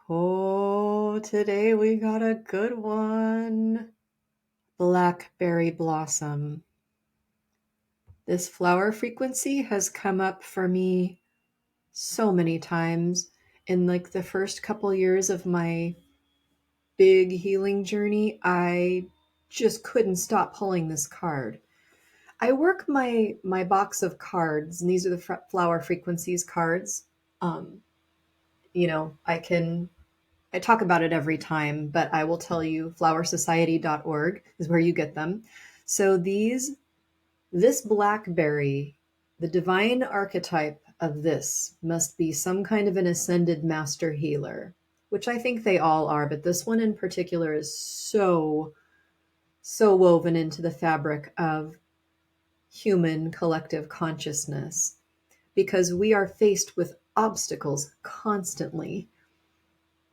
Oh, today we got a good one. Blackberry blossom. This flower frequency has come up for me so many times in like the first couple years of my big healing journey. I just couldn't stop pulling this card. I work my box of cards, and these are the flower frequencies cards. Um, I talk about it every time, but I will tell you flowersociety.org is where you get them. So this blackberry, the divine archetype of this must be some kind of an ascended master healer, which I think they all are, but this one in particular is so woven into the fabric of human collective consciousness because we are faced with obstacles constantly,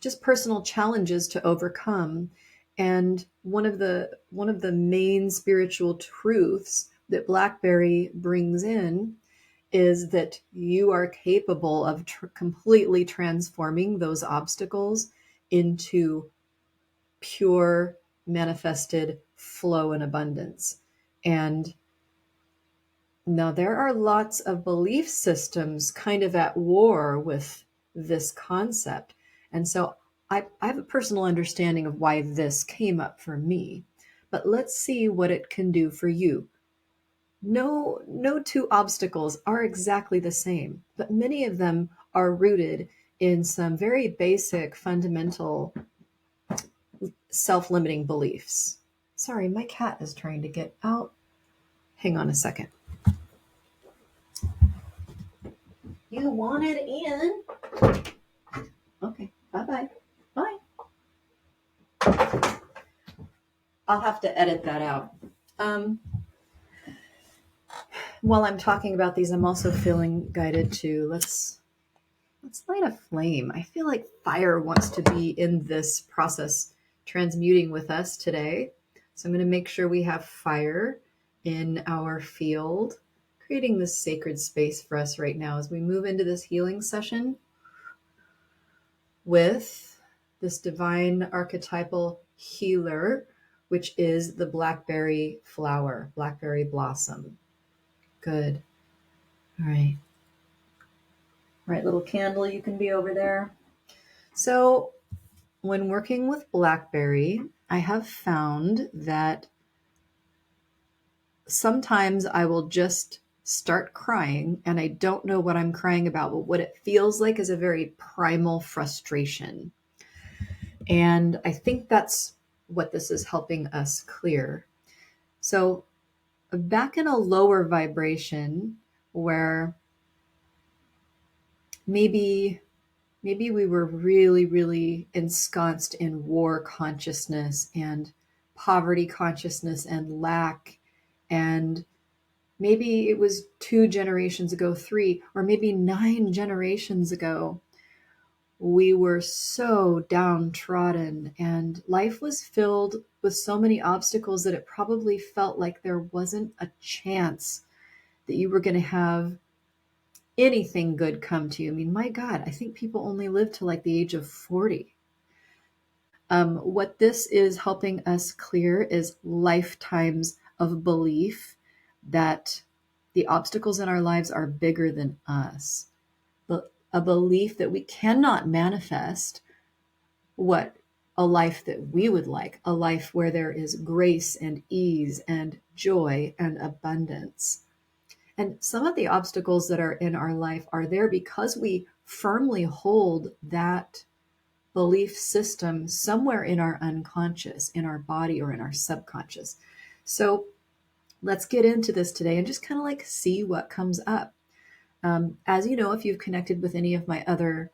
just personal challenges to overcome. And one of the main spiritual truths that Blackberry brings in is that you are capable of completely transforming those obstacles into pure manifested flow and abundance. And now there are lots of belief systems kind of at war with this concept. And so I have a personal understanding of why this came up for me. But let's see what it can do for you. No two obstacles are exactly the same, but many of them are rooted in some very basic, fundamental, self-limiting beliefs. Sorry, my cat is trying to get out. Hang on a second. You wanted in. Okay, bye-bye. Bye. I'll have to edit that out. Um, while I'm talking about these, I'm also feeling guided to let's light a flame. I feel like fire wants to be in this process transmuting with us today. So I'm going to make sure we have fire in our field, creating this sacred space for us right now as we move into this healing session with this divine archetypal healer, which is the blackberry flower, blackberry blossom. Good. All right. All right, little candle, you can be over there. So when working with blackberry, I have found that sometimes I will just start crying and I don't know what I'm crying about, but what it feels like is a very primal frustration. And I think that's what this is helping us clear. So back in a lower vibration where maybe we were really ensconced in war consciousness and poverty consciousness and lack, and maybe it was 2 generations ago, 3, or maybe 9 generations ago, we were so downtrodden and life was filled with so many obstacles that it probably felt like there wasn't a chance that you were going to have anything good come to you. I mean, my God, I think people only live to like the age of 40. What this is helping us clear is lifetimes of belief that the obstacles in our lives are bigger than us. But a belief that we cannot manifest what a life that we would like, a life where there is grace and ease and joy and abundance. And some of the obstacles that are in our life are there because we firmly hold that belief system somewhere in our unconscious, in our body, or in our subconscious. So let's get into this today and just kind of like see what comes up. As you know, if you've connected with any of my other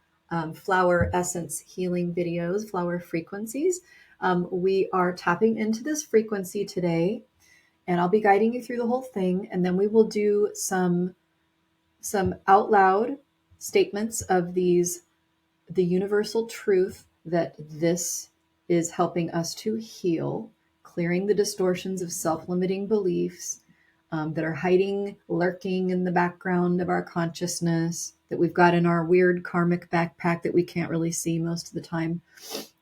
flower essence healing videos, flower frequencies, we are tapping into this frequency today, and I'll be guiding you through the whole thing, and then we will do some out loud statements of the universal truth that this is helping us to heal, clearing the distortions of self-limiting beliefs that are hiding, lurking in the background of our consciousness. that we've got in our weird karmic backpack that we can't really see most of the time.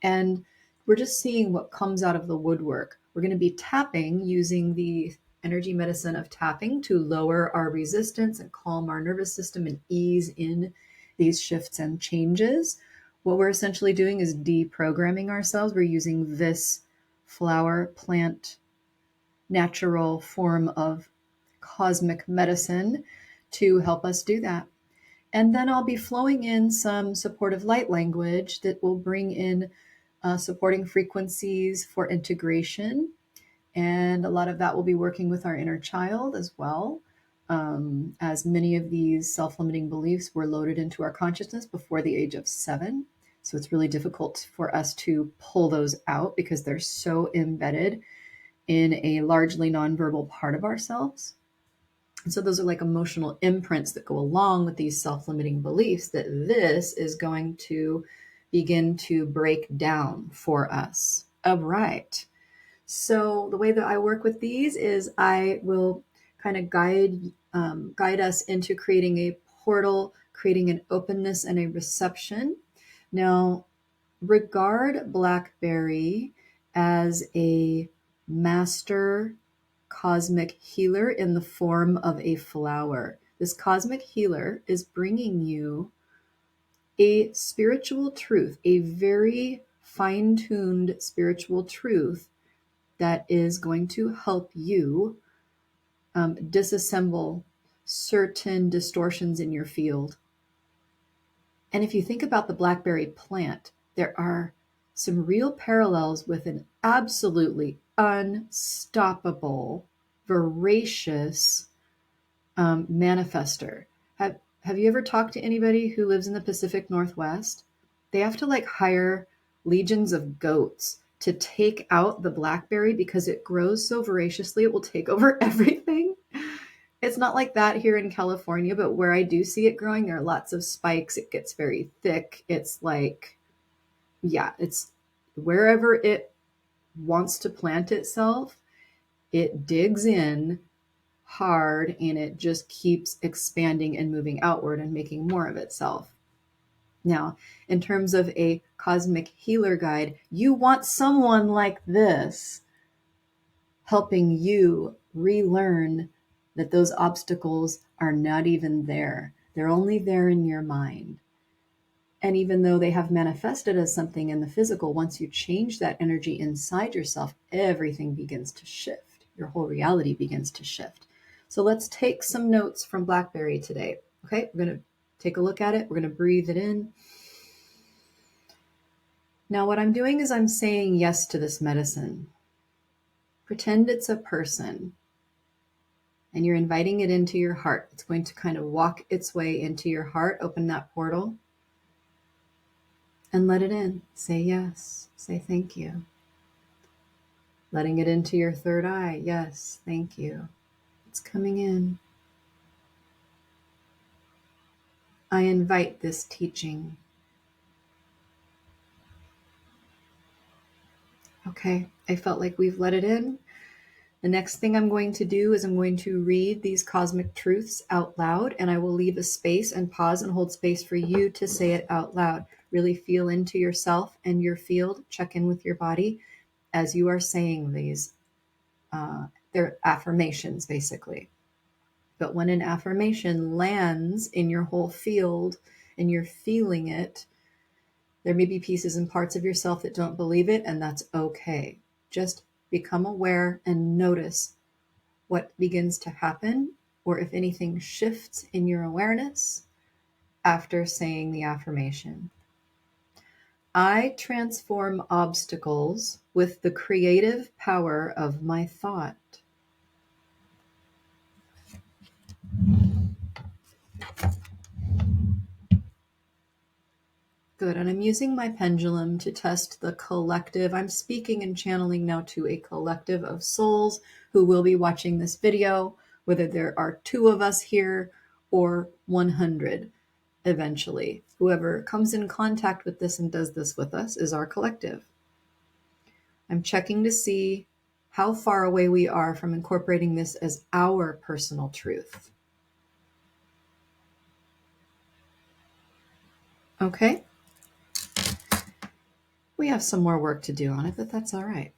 And we're just seeing what comes out of the woodwork. We're going to be tapping using the energy medicine of tapping to lower our resistance and calm our nervous system and ease in these shifts and changes. What we're essentially doing is deprogramming ourselves. We're using this flower plant natural form of cosmic medicine to help us do that. And then I'll be flowing in some supportive light language that will bring in supporting frequencies for integration. And a lot of that will be working with our inner child as well, as many of these self-limiting beliefs were loaded into our consciousness before the age of 7. So it's really difficult for us to pull those out because they're so embedded in a largely nonverbal part of ourselves. And so those are like emotional imprints that go along with these self-limiting beliefs that this is going to begin to break down for us. All right. So the way that I work with these is I will kind of guide us into creating a portal, creating an openness and a reception. Now, regard Blackberry as a master cosmic healer in the form of a flower. This cosmic healer is bringing you a spiritual truth, a very fine-tuned spiritual truth that is going to help you disassemble certain distortions in your field. And if you think about the blackberry plant, there are some real parallels with an absolutely unstoppable, voracious manifester. Have you ever talked to anybody who lives in the Pacific Northwest? They have to like hire legions of goats to take out the blackberry because it grows so voraciously it will take over everything. It's not like that here in California, but where I do see it growing, there are lots of spikes. It gets very thick. It's like, yeah, it's wherever it wants to plant itself, it digs in hard and it just keeps expanding and moving outward and making more of itself. Now, in terms of a cosmic healer guide, you want someone like this helping you relearn that those obstacles are not even there. They're only there in your mind. And even though they have manifested as something in the physical, once you change that energy inside yourself, everything begins to shift. Your whole reality begins to shift. So let's take some notes from Blackberry today. Okay, we're going to take a look at it. We're going to breathe it in. Now, what I'm doing is I'm saying yes to this medicine. Pretend it's a person and you're inviting it into your heart. It's going to kind of walk its way into your heart. Open that portal and let it in. Say yes. Say thank you. Letting it into your third eye. Yes, thank you. It's coming in. I invite this teaching. Okay, I felt like we've let it in. The next thing I'm going to do is I'm going to read these cosmic truths out loud, and I will leave a space and pause and hold space for you to say it out loud. Really feel into yourself and your field. Check in with your body as you are saying these. They're affirmations, basically. But when an affirmation lands in your whole field and you're feeling it, there may be pieces and parts of yourself that don't believe it, and that's okay. Just become aware and notice what begins to happen, or if anything shifts in your awareness after saying the affirmation. I transform obstacles with the creative power of my thought. Good. And I'm using my pendulum to test the collective. I'm speaking and channeling now to a collective of souls who will be watching this video, whether there are 2 of us here or 100 eventually. Whoever comes in contact with this and does this with us is our collective. I'm checking to see how far away we are from incorporating this as our personal truth. Okay. We have some more work to do on it, but that's all right.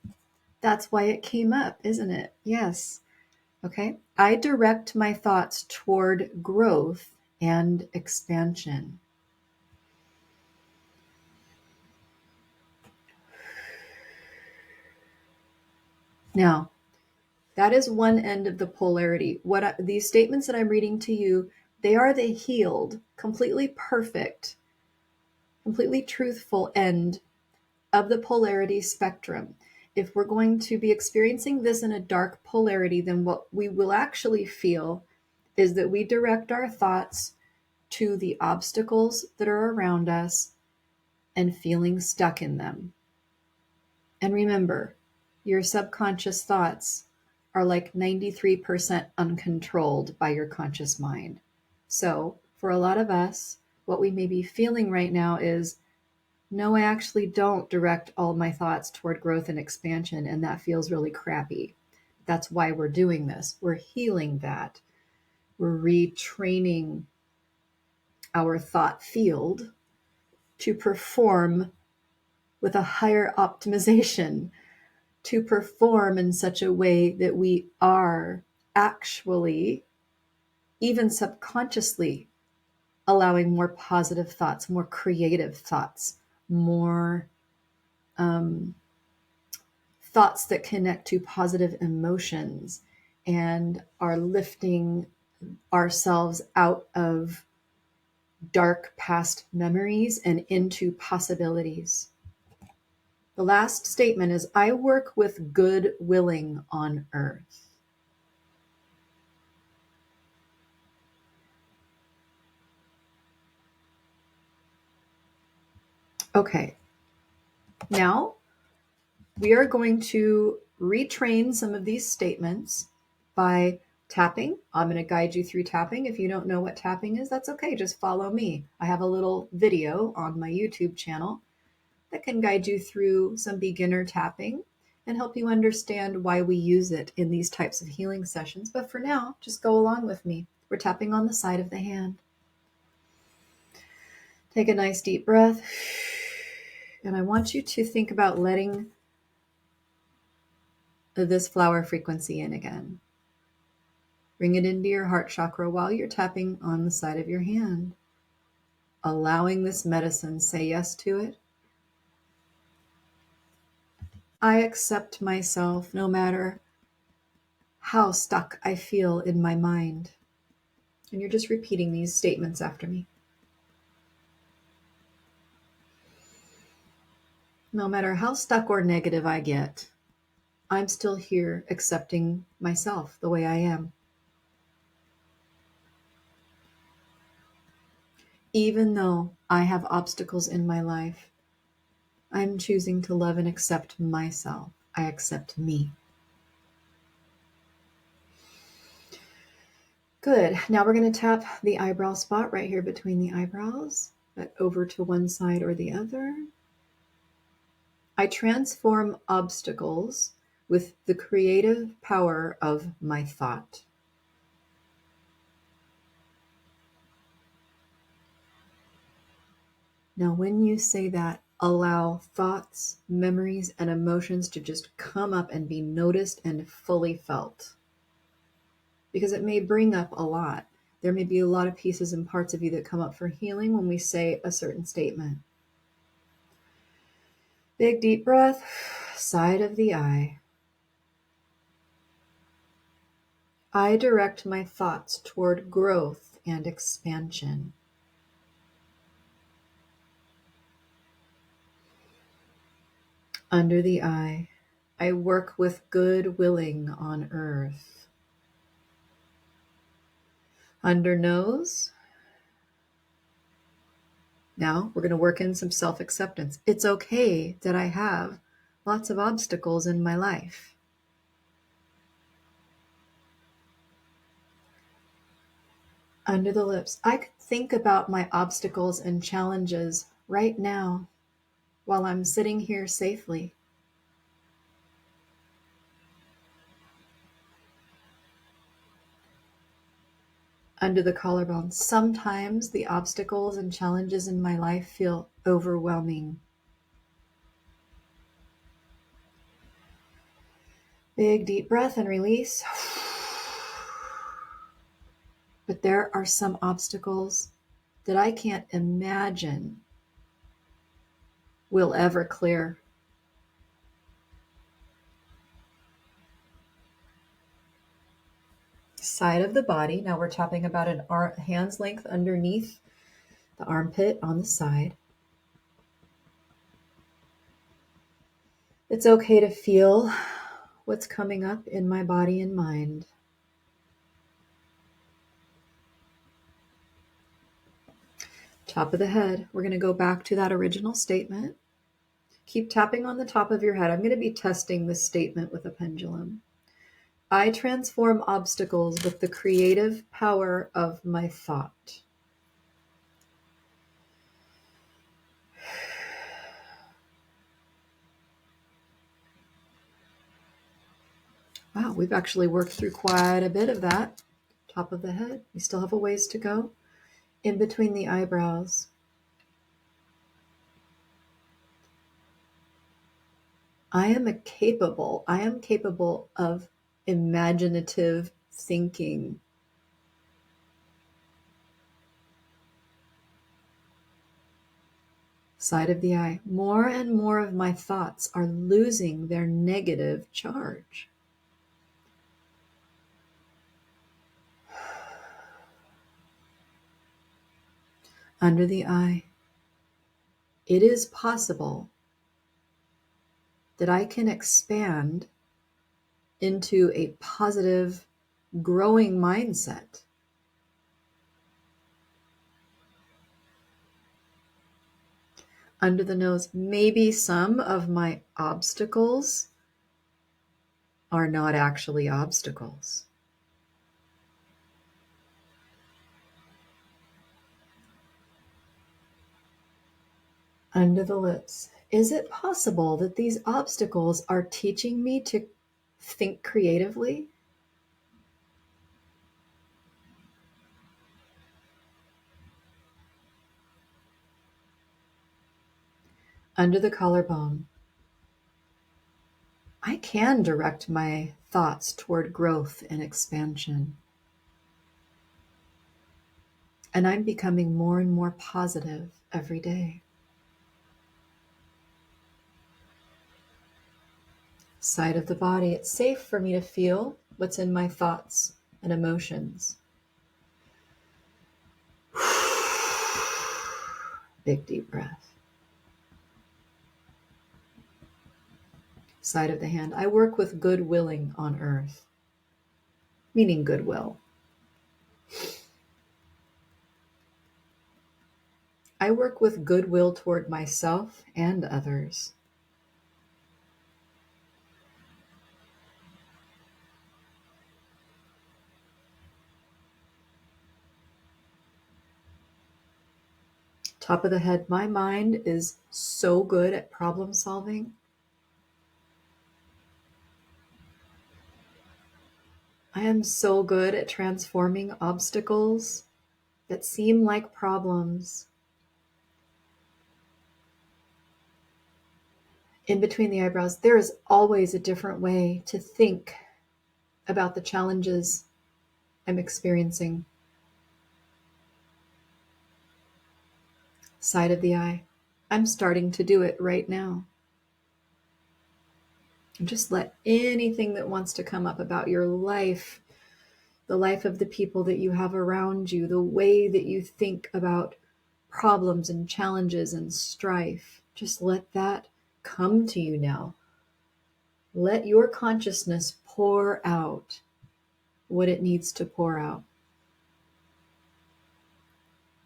That's why it came up, isn't it? Yes. Okay. I direct my thoughts toward growth and expansion. Now, that is one end of the polarity. These statements that I'm reading to you, they are the healed, completely perfect, completely truthful end of the polarity spectrum. If we're going to be experiencing this in a dark polarity, then what we will actually feel is that we direct our thoughts to the obstacles that are around us and feeling stuck in them. And remember, your subconscious thoughts are like 93% uncontrolled by your conscious mind. So, for a lot of us, what we may be feeling right now is, no, I actually don't direct all my thoughts toward growth and expansion, and that feels really crappy. That's why we're doing this. We're healing that. We're retraining our thought field to perform with a higher optimization, to perform in such a way that we are actually, even subconsciously, allowing more positive thoughts, more creative thoughts, more thoughts that connect to positive emotions, and are lifting ourselves out of dark past memories and into possibilities. The last statement is, I work with good willing on earth. Okay, now we are going to retrain some of these statements by tapping. I'm going to guide you through tapping. If you don't know what tapping is, that's okay. Just follow me. I have a little video on my YouTube channel that can guide you through some beginner tapping and help you understand why we use it in these types of healing sessions. But for now, just go along with me. We're tapping on the side of the hand. Take a nice deep breath. And I want you to think about letting this flower frequency in again. Bring it into your heart chakra while you're tapping on the side of your hand. Allowing this medicine, say yes to it. I accept myself no matter how stuck I feel in my mind. And you're just repeating these statements after me. No matter how stuck or negative I get, I'm still here accepting myself the way I am. Even though I have obstacles in my life, I'm choosing to love and accept myself. I accept me. Good. Now we're going to tap the eyebrow spot right here between the eyebrows, but over to one side or the other. I transform obstacles with the creative power of my thought. Now, when you say that, allow thoughts, memories, and emotions to just come up and be noticed and fully felt. Because it may bring up a lot. There may be a lot of pieces and parts of you that come up for healing when we say a certain statement. Big deep breath, side of the eye. I direct my thoughts toward growth and expansion. Under the eye, I work with good willing on earth. Under nose. Now we're going to work in some self-acceptance. It's okay that I have lots of obstacles in my life. Under the lips, I could think about my obstacles and challenges right now while I'm sitting here safely. under the collarbone. Sometimes the obstacles and challenges in my life feel overwhelming. Big deep breath and release. But there are some obstacles that I can't imagine will ever clear. Side of the body. Now we're tapping about an hand's length underneath the armpit on the side. It's okay to feel what's coming up in my body and mind. Top of the head. We're going to go back to that original statement. Keep tapping on the top of your head. I'm going to be testing this statement with a pendulum. I transform obstacles with the creative power of my thought. Wow, we've actually worked through quite a bit of that. Top of the head. We still have a ways to go. In between the eyebrows. I am capable of imaginative thinking. Side of the eye. More and more of my thoughts are losing their negative charge. Under the eye. It is possible that I can expand into a positive, growing mindset. Under the nose, maybe some of my obstacles are not actually obstacles. Under the lips, is it possible that these obstacles are teaching me to think creatively? Under the collarbone, I can direct my thoughts toward growth and expansion. And I'm becoming more and more positive every day. Side of the body, it's safe for me to feel what's in my thoughts and emotions. Big deep breath. Side of the hand, I work with good willing on earth, meaning goodwill. I work with goodwill toward myself and others. Top of the head, my mind is so good at problem solving. I am so good at transforming obstacles that seem like problems. In between the eyebrows, there is always a different way to think about the challenges I'm experiencing. Side of the eye, I'm starting to do it right now. And just let anything that wants to come up about your life, the life of the people that you have around you, the way that you think about problems and challenges and strife, just let that come to you now. Let your consciousness pour out what it needs to pour out.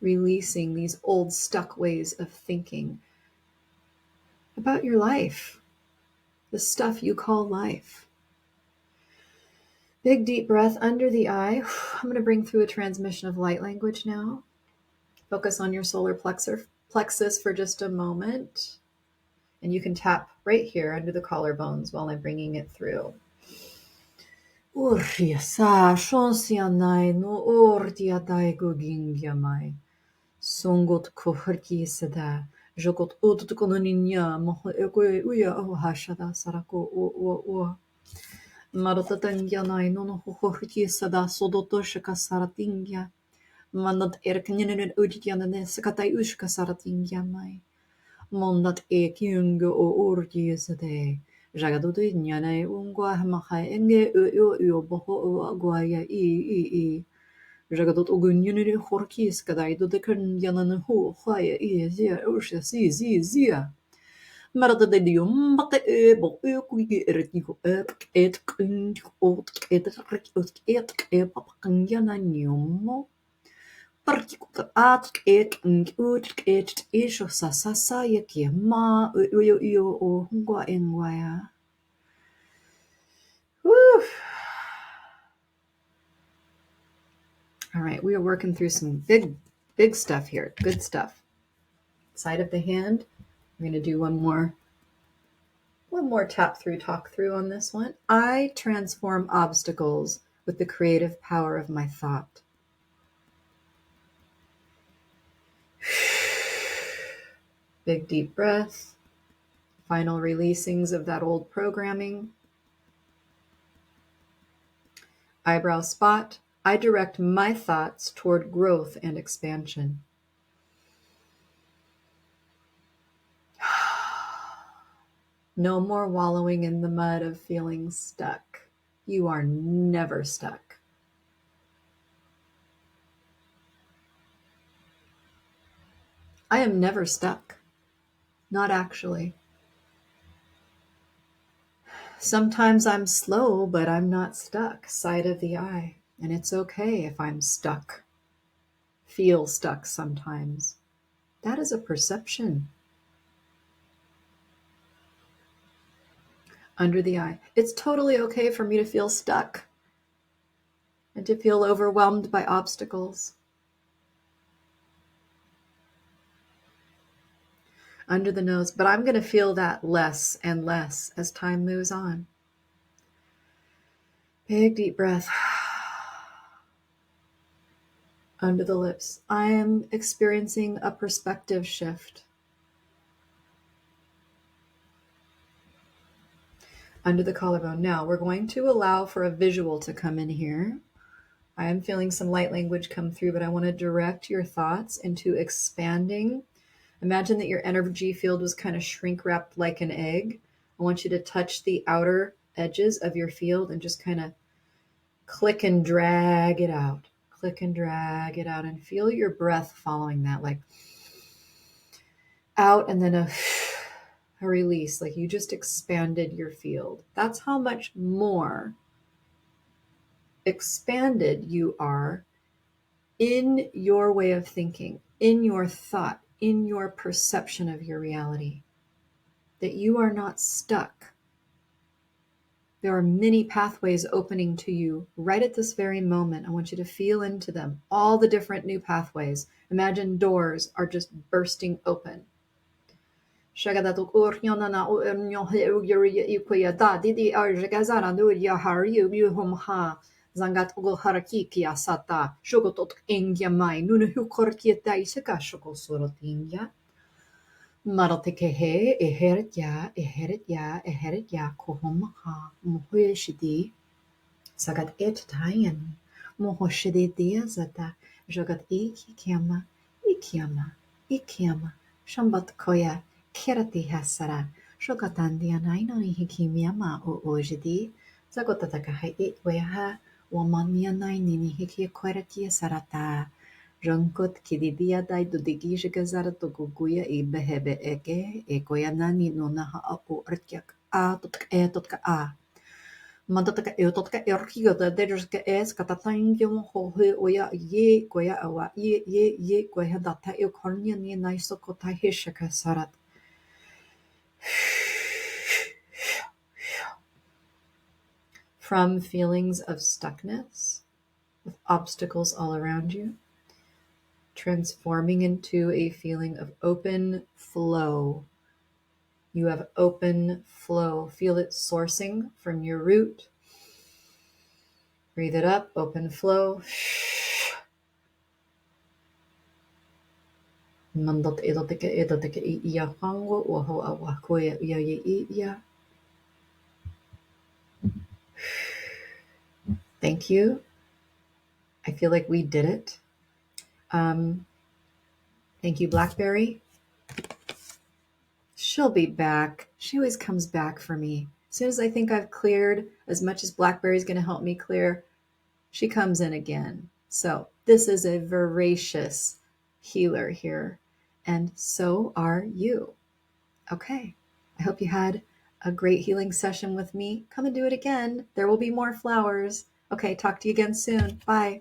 Releasing these old stuck ways of thinking about your life, the stuff you call life. Big deep breath under the eye. I'm going to bring through a transmission of light language now. Focus on your solar plexus for just a moment. And you can tap right here under the collarbones while I'm bringing it through. Urria sa shonsianai no ordia daigo gingyamai. Songot kohorki sada. Jogot ututkononinya moho egoe uya o hashada sarako o. Marotatangyanai no hohorki sada sodoto shaka saratingya. Mandat erkninen udjanane sakatai ushka saratingyamai. Mondat ekyungo o urgisade. Jagadudu nyane ungwa hamakai enge u boho u agwaya i. Jagadot ugunyuni horkis kadai do de kun yanan hu hwaya zia usha zia. Marada de dium bak bo kugi ertiko et kun et papakan yanan nyumo. Partikuta at isho sasasa yaki ma uyo o hungwa engwaya. Woo. All right, we are working through some big stuff here. Good stuff. Side of the hand. I'm going to do one more talk through on this one. I transform obstacles with the creative power of my thought. Big deep breath. Final releasings of that old programming. Eyebrow spot. I direct my thoughts toward growth and expansion. No more wallowing in the mud of feeling stuck. You are never stuck. I am never stuck. Not actually. Sometimes I'm slow, but I'm not stuck. Side of the eye. And it's okay if I'm stuck. Feel stuck sometimes. That is a perception. Under the eye. It's totally okay for me to feel stuck and to feel overwhelmed by obstacles. Under the nose, but I'm going to feel that less and less as time moves on. Big deep breath. Under the lips. I am experiencing a perspective shift. Under the collarbone. Now we're going to allow for a visual to come in here. I am feeling some light language come through, but I want to direct your thoughts into expanding. Imagine that your energy field was kind of shrink wrapped like an egg. I want you to touch the outer edges of your field and just kind of click and drag it out. Click and drag it out and feel your breath following that, like out and then a release, like you just expanded your field. That's how much more expanded you are in your way of thinking, in your thought, in your perception of your reality, that you are not stuck. There are many pathways opening to you right at this very moment. I want you to feel into them, all the different new pathways. Imagine doors are just bursting open. Shagadatuk Uryanana Ikoya da Didi Arjagazara Nuria Hariu Yuhumha Zangat Ugo Harakiki Asata Shogotot Engyamai Nunuhukorkieta Isaka Shoko Sorotinga Maratekehe Eheretya Kohomha Muhueshidi Sagat Etitayan Mohoshidi Diazata Jogat Ikiama Shambat Koya Kerati hasara shokatandia naino ni hikimiama o ojidi zagotataka hai itweha wamania naini ni hiki kwerati sarata Rankot kididia dai dudigi gazara to guguya I behebe eke ekoya nani no naha o artyak a totka a Mandataka eototka erkiga da derska es katatangyo hohe oya ye goya awa ye goya data eokornia ni naisokota hishaka sarat from feelings of stuckness, with obstacles all around you, transforming into a feeling of open flow. You have open flow. Feel it sourcing from your root, Breathe it up, open flow. Thank you. I feel like we did it. Thank you, Blackberry. She'll be back. She always comes back for me. As soon as I think I've cleared as much as Blackberry's going to help me clear, she comes in again. So this is a voracious healer here. And so are you. Okay. I hope you had a great healing session with me. Come and do it again. There will be more flowers. Okay. Talk to you again soon. Bye.